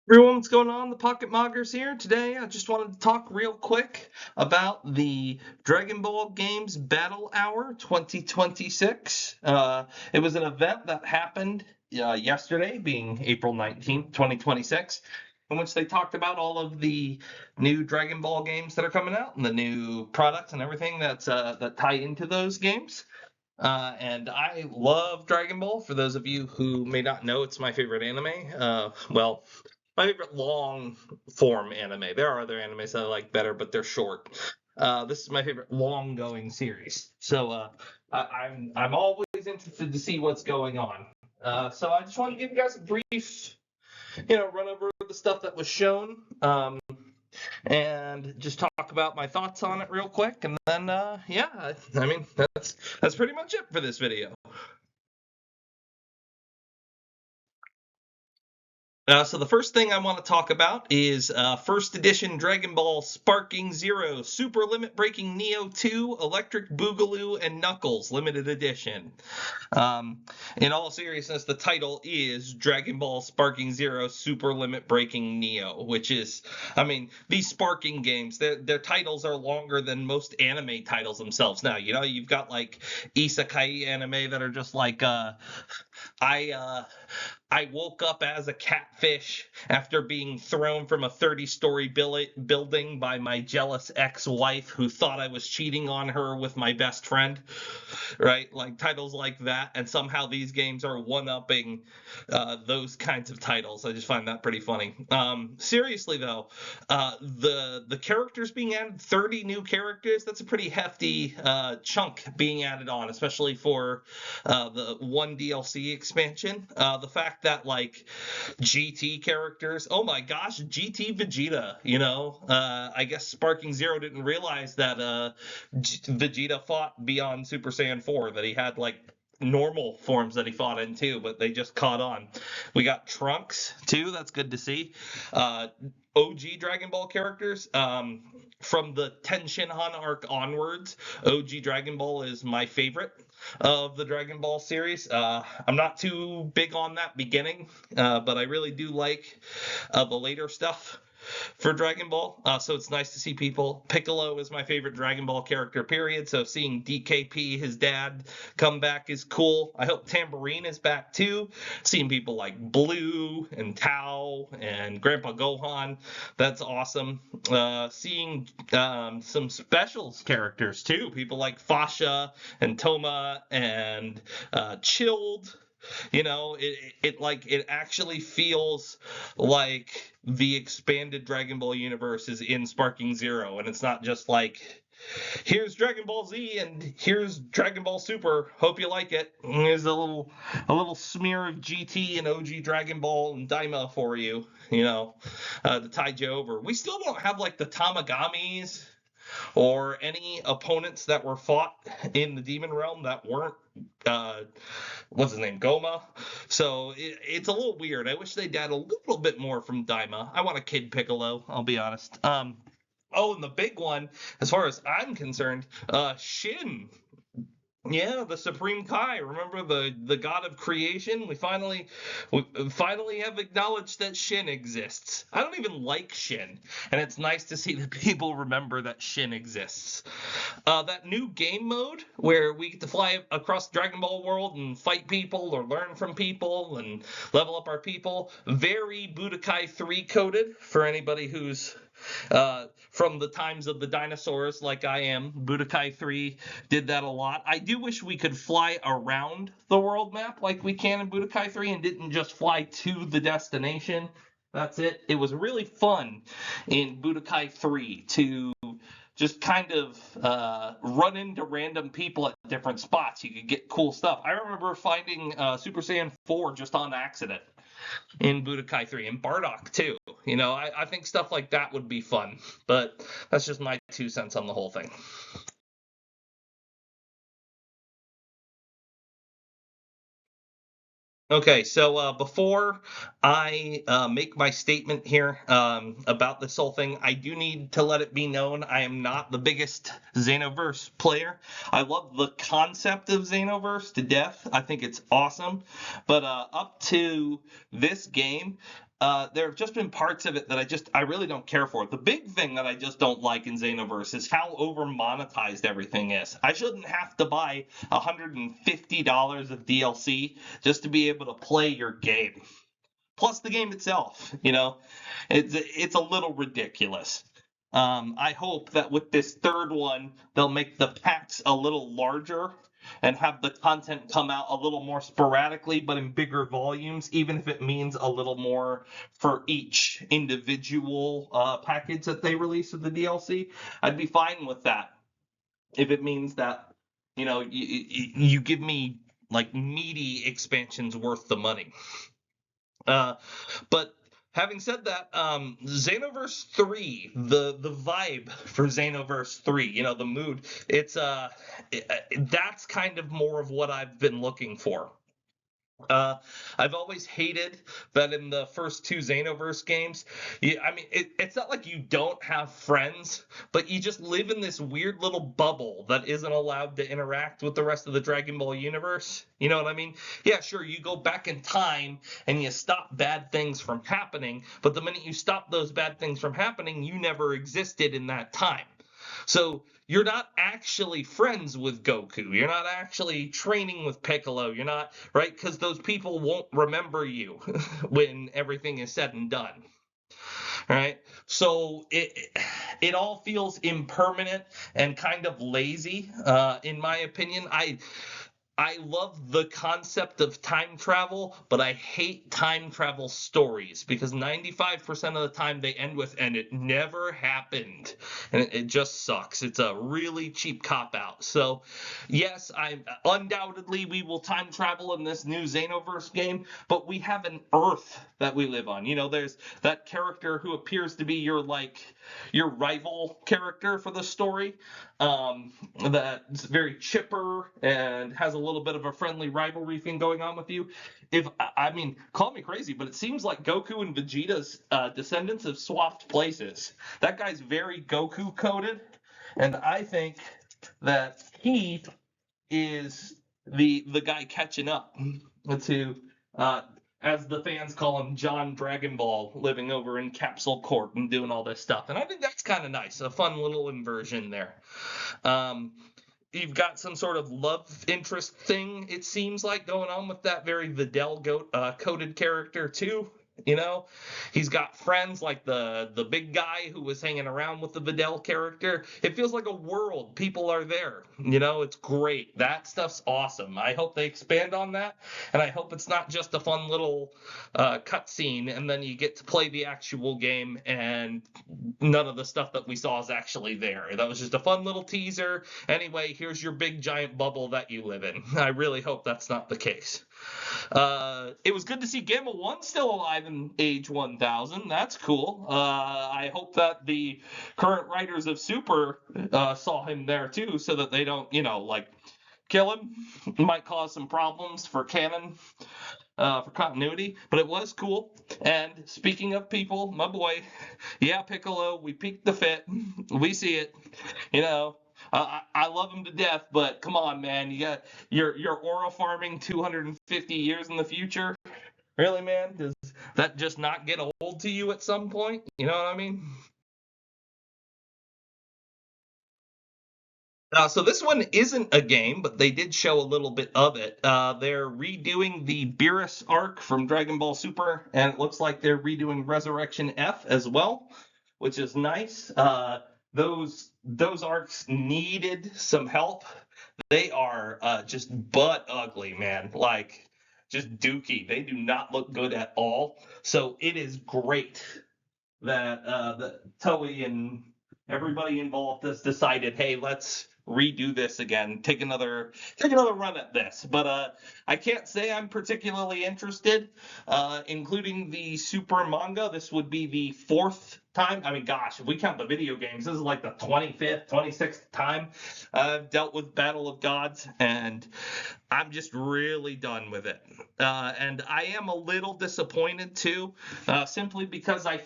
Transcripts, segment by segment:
Everyone, what's going on? The Pocket Moggers here. Today, I just wanted to talk real quick about the Dragon Ball Games Battle Hour 2026. It was an event that happened yesterday, being April 19th, 2026, in which they talked about all of the new Dragon Ball games that are coming out and the new products and everything that tie into those games. And I love Dragon Ball. For those of you who may not know, it's my favorite anime. My favorite long form anime. There are other animes that I like better, but they're short. This is my favorite long going series. So I'm always interested to see what's going on. So I just want to give you guys a brief, run over the stuff that was shown. And just talk about my thoughts on it real quick, and then yeah, I mean that's pretty much it for this video. So the first thing I want to talk about is first edition Dragon Ball Sparking Zero Super Limit Breaking Neo 2 Electric Boogaloo and Knuckles Limited Edition. In all seriousness, the title is Dragon Ball Sparking Zero Super Limit Breaking Neo, which is, I mean, these sparking games, their titles are longer than most anime titles themselves. Now, you've got like isekai anime that are just like I I woke up as a catfish after being thrown from a 30-story building by my jealous ex-wife who thought I was cheating on her with my best friend, right? Like titles like that, and somehow these games are one-upping those kinds of titles. I just find that pretty funny. Seriously though, the characters being added, 30 new characters, that's a pretty hefty chunk being added on, especially for the one DLC expansion. The fact that like GT characters, oh my gosh, GT Vegeta, I guess Sparking Zero didn't realize that Vegeta fought beyond Super Saiyan 4, that he had like normal forms that he fought in too, but they just caught on. We got Trunks too, that's good to see. Uh, OG Dragon Ball characters, from the Tenshinhan arc onwards, OG Dragon Ball is my favorite of the Dragon Ball series. I'm not too big on that beginning, but I really do like the later stuff for Dragon Ball. So it's nice to see people. Piccolo is my favorite Dragon Ball character, period. So seeing DKP, his dad, come back is cool. I hope Tambourine is back too. Seeing people like Blue and Tao and Grandpa Gohan, that's awesome. Seeing some specials characters too. People like Fasha and Toma and Chilled. It actually feels like the expanded Dragon Ball universe is in Sparking Zero, and it's not just like here's Dragon Ball Z and here's Dragon Ball Super. Hope you like it. Here's a little smear of GT and OG Dragon Ball and Daima for you, to tide you over. We still don't have like the Tamagamis or any opponents that were fought in the Demon Realm that weren't uh, what's his name, Goma. So it's a little weird. I wish they'd add a little bit more from Daima. I want a Kid Piccolo, I'll be honest. Oh, and the big one, as far as I'm concerned, Shin. Yeah, the Supreme Kai. Remember the god of creation? We finally have acknowledged that Shin exists. I don't even like Shin, and it's nice to see that people remember that Shin exists. That new game mode where we get to fly across Dragon Ball world and fight people or learn from people and level up our people. Very Budokai 3 coded for anybody who's from the times of the dinosaurs like I am. Budokai 3 did that a lot. I do wish we could fly around the world map like we can in Budokai 3 and didn't just fly to the destination. That's it. It was really fun in Budokai 3 to just kind of run into random people at different spots. You could get cool stuff. I remember finding Super Saiyan 4 just on accident in Budokai 3 and Bardock too. I think stuff like that would be fun, but that's just my 2 cents on the whole thing. Okay, so before I make my statement here about this whole thing, I do need to let it be known I am not the biggest Xenoverse player. I love the concept of Xenoverse to death. I think it's awesome. But up to this game, there have just been parts of it that I really don't care for. The big thing that I just don't like in Xenoverse is how over monetized everything is. I shouldn't have to buy $150 of DLC just to be able to play your game. Plus the game itself, it's a little ridiculous. I hope that with this third one, they'll make the packs a little larger and have the content come out a little more sporadically, but in bigger volumes, even if it means a little more for each individual package that they release of the DLC. I'd be fine with that if it means that, you give me like meaty expansions worth the money. But having said that, Xenoverse 3, the vibe for Xenoverse 3, the mood, that's kind of more of what I've been looking for. I've always hated that in the first two Xenoverse games. It's not like you don't have friends, but you just live in this weird little bubble that isn't allowed to interact with the rest of the Dragon Ball universe. You know what I mean? Yeah, sure, you go back in time and you stop bad things from happening, but the minute you stop those bad things from happening, you never existed in that time. So you're not actually friends with Goku. You're not actually training with Piccolo. You're not, right? Because those people won't remember you when everything is said and done. Right? So it all feels impermanent and kind of lazy, in my opinion. I love the concept of time travel, but I hate time travel stories because 95% of the time they end with, and it never happened. And it just sucks. It's a really cheap cop out. So, yes, undoubtedly we will time travel in this new Xenoverse game, but we have an Earth that we live on. There's that character who appears to be your rival character for the story. That's very chipper and has a little bit of a friendly rivalry thing going on with you. Call me crazy, but it seems like Goku and Vegeta's descendants have swapped places. That guy's very Goku coded, and I think that he is the guy catching up to as the fans call him, John Dragon Ball, living over in Capsule Court and doing all this stuff. And I think that's kind of nice, a fun little inversion there. You've got some sort of love interest thing, it seems like, going on with that very Videl coded character, too. He's got friends like the big guy who was hanging around with the Videl character. It feels like a world. People are there. It's great. That stuff's awesome. I hope they expand on that, and I hope it's not just a fun little cutscene, and then you get to play the actual game, and none of the stuff that we saw is actually there. That was just a fun little teaser. Anyway, here's your big giant bubble that you live in. I really hope that's not the case. It was good to see Gamma 1 still alive in Age 1000. That's cool. I hope that the current writers of Super saw him there too, so that they don't, kill him. It might cause some problems for canon, for continuity, but it was cool. And speaking of people, my boy, yeah, Piccolo, we peaked the fit. We see it, I love him to death, but come on, man, you're aura farming 250 years in the future. Really, man? Does that just not get old to you at some point? You know what I mean? So this one isn't a game, but they did show a little bit of it. They're redoing the Beerus arc from Dragon Ball Super, and it looks like they're redoing Resurrection F as well, which is nice. Those arcs needed some help. They are just butt ugly, man. Like just dookie. They do not look good at all. So it is great that Toei and everybody involved has decided, hey, let's redo this again, take another run at this. But I can't say I'm particularly interested, including the Super manga. This would be the fourth time. I mean, gosh, if we count the video games, this is like the 25th, 26th time I've dealt with Battle of Gods, and I'm just really done with it. And I am a little disappointed too, simply because I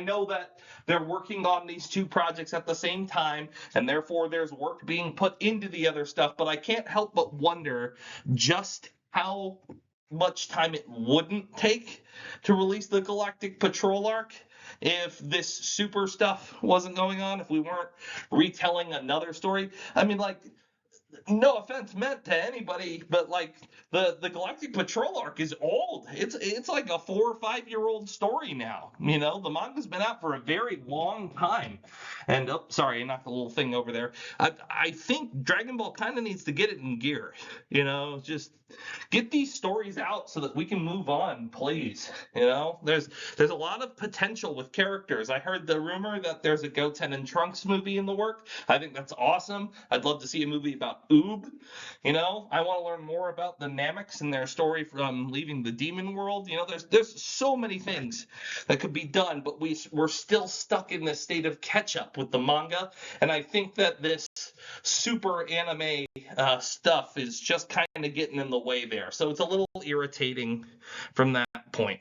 know that they're working on these two projects at the same time, and therefore there's work being put into the other stuff, but I can't help but wonder just how much time it wouldn't take to release the Galactic Patrol arc if this super stuff wasn't going on, if we weren't retelling another story. I mean, like, no offense meant to anybody, but like the Galactic Patrol arc is old. It's like a 4 or 5 year old story now. You know, the manga's been out for a very long time. And oh, sorry, I knocked a little thing over there. I think Dragon Ball kind of needs to get it in gear. You know, just get these stories out so that we can move on, please. You know, there's a lot of potential with characters. I heard the rumor that there's a Goten and Trunks movie in the work. I think that's awesome. I'd love to see a movie about Oob. You know, I want to learn more about the Nameks and their story from leaving the demon world. You know, there's so many things that could be done, but we're still stuck in this state of catch up with the manga, and I think that this super anime stuff is just kind of getting in the way there. So it's a little irritating from that point.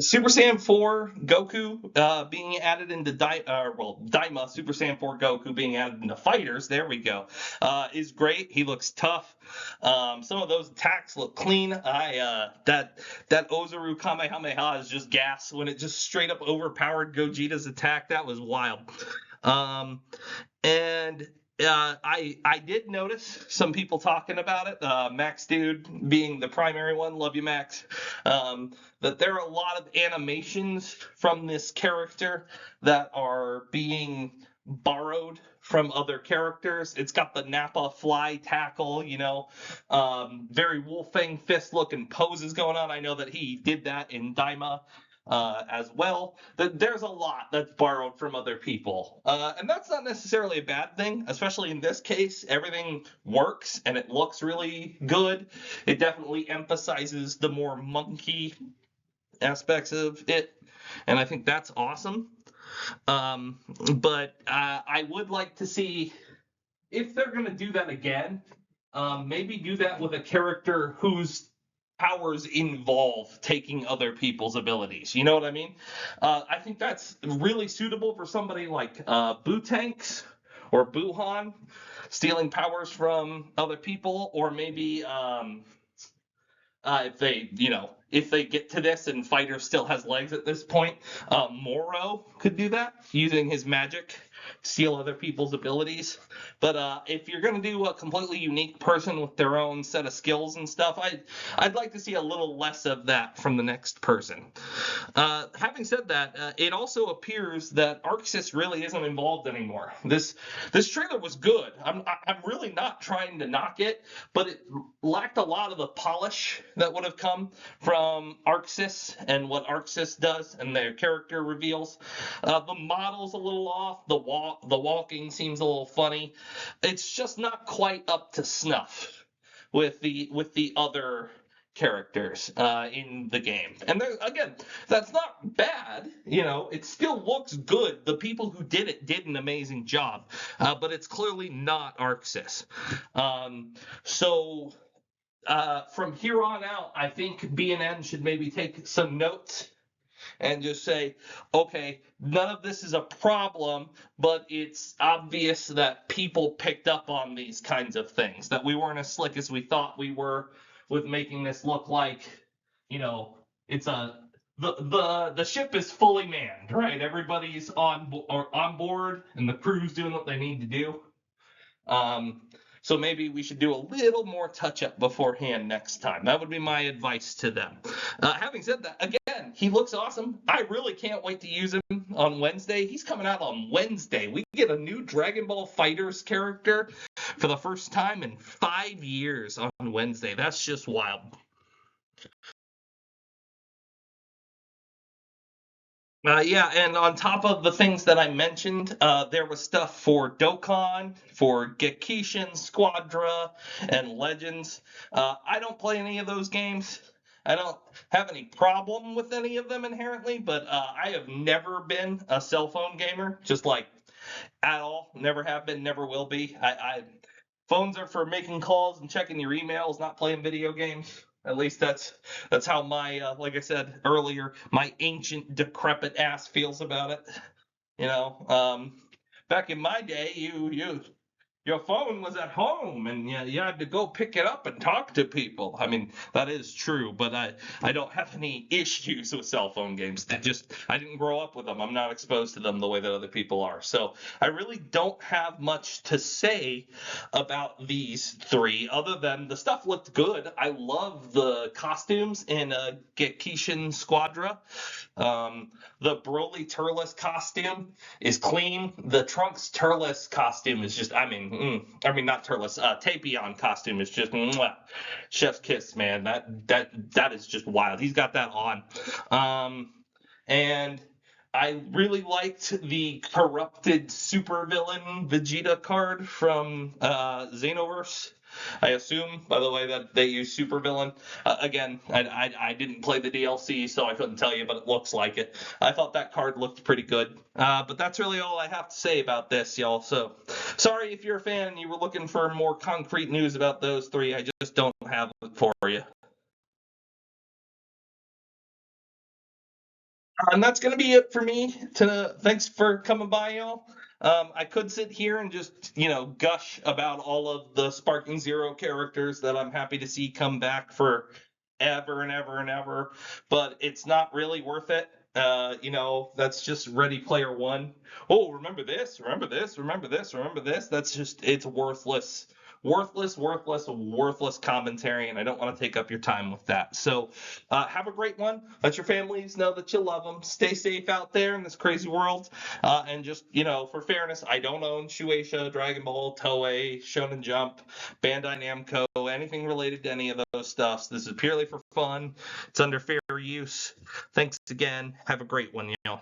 Super Saiyan 4 Goku being added into Daima Super Saiyan 4 Goku being added into fighters. There we go. Is great. He looks tough. Some of those attacks look clean. That Ozaru Kamehameha is just gas when it just straight up overpowered Gogeta's attack. That was wild. And I did notice some people talking about it. Max Dude being the primary one. Love you, Max. That there are a lot of animations from this character that are being borrowed from other characters. It's got the Nappa fly tackle, you know, very Wolfang fist looking poses going on. I know that he did that in Daima as well. There's a lot that's borrowed from other people. And that's not necessarily a bad thing, especially in this case. Everything works and it looks really good. It definitely emphasizes the more monkey aspects of it, and I think that's awesome. But I would like to see, if they're going to do that again, maybe do that with a character whose powers involve taking other people's abilities. You know what I mean? I think that's really suitable for somebody like Bootanks or Buhan, stealing powers from other people, or maybe if they get to this and Fighter still has legs at this point, Moro could do that using his magic, steal other people's abilities. But if you're going to do a completely unique person with their own set of skills and stuff, I'd like to see a little less of that from the next person. Having said that, it also appears that Arxis really isn't involved anymore. This trailer was good. I'm really not trying to knock it, but it lacked a lot of the polish that would have come from Arxis and what Arxis does and their character reveals. The model's a little off. The walking seems a little funny. It's just not quite up to snuff with the other characters in the game. And there, again, that's not bad. You know, it still looks good. The people who did it did an amazing job, but it's clearly not Arxis. So from here on out, I think B&N should maybe take some notes and just say, okay, none of this is a problem, but it's obvious that people picked up on these kinds of things, that we weren't as slick as we thought we were with making this look like, you know, it's the ship is fully manned, right? Everybody's on board and the crew's doing what they need to do. So maybe we should do a little more touch-up beforehand next time. That would be my advice to them. Having said that, again, he looks awesome. I really can't wait to use him on Wednesday. He's coming out on Wednesday. We get a new Dragon Ball FighterZ character for the first time in 5 years on Wednesday. That's just wild. Yeah, and on top of the things that I mentioned, there was stuff for Dokkan, for Gekishin, Squadra, and Legends. I don't play any of those games. I don't have any problem with any of them inherently, but I have never been a cell phone gamer, just like at all. Never have been, never will be. Phones are for making calls and checking your emails, not playing video games. At least that's how my like I said earlier, my ancient decrepit ass feels about it. You know, back in my day, your phone was at home and you had to go pick it up and talk to people. I mean, that is true, but I don't have any issues with cell phone games. I didn't grow up with them. I'm not exposed to them the way that other people are. So I really don't have much to say about these three other than the stuff looked good. I love the costumes in Gekishin Squadra. The Broly Turles costume is clean. The Trunks Turles costume is just, not Turles, Tapion costume is just, mwah, chef's kiss, man. That is just wild. He's got that on. And I really liked the corrupted supervillain Vegeta card from Xenoverse. I assume, by the way, that they use supervillain. Again, I didn't play the DLC, so I couldn't tell you, but it looks like it. I thought that card looked pretty good. But that's really all I have to say about this, y'all. So sorry if you're a fan and you were looking for more concrete news about those three. I just don't have it for you. And that's going to be it for me. Thanks for coming by, y'all. I could sit here and just, gush about all of the Sparking Zero characters that I'm happy to see come back for ever and ever and ever, but it's not really worth it. That's just Ready Player One. Oh, remember this, remember this, remember this, remember this. It's worthless. Worthless commentary, and I don't want to take up your time with that. So, have a great one. Let your families know that you love them. Stay safe out there in this crazy world. And just, for fairness, I don't own Shueisha, Dragon Ball, Toei, Shonen Jump, Bandai Namco, anything related to any of those stuffs. This is purely for fun. It's under fair use. Thanks again. Have a great one, y'all.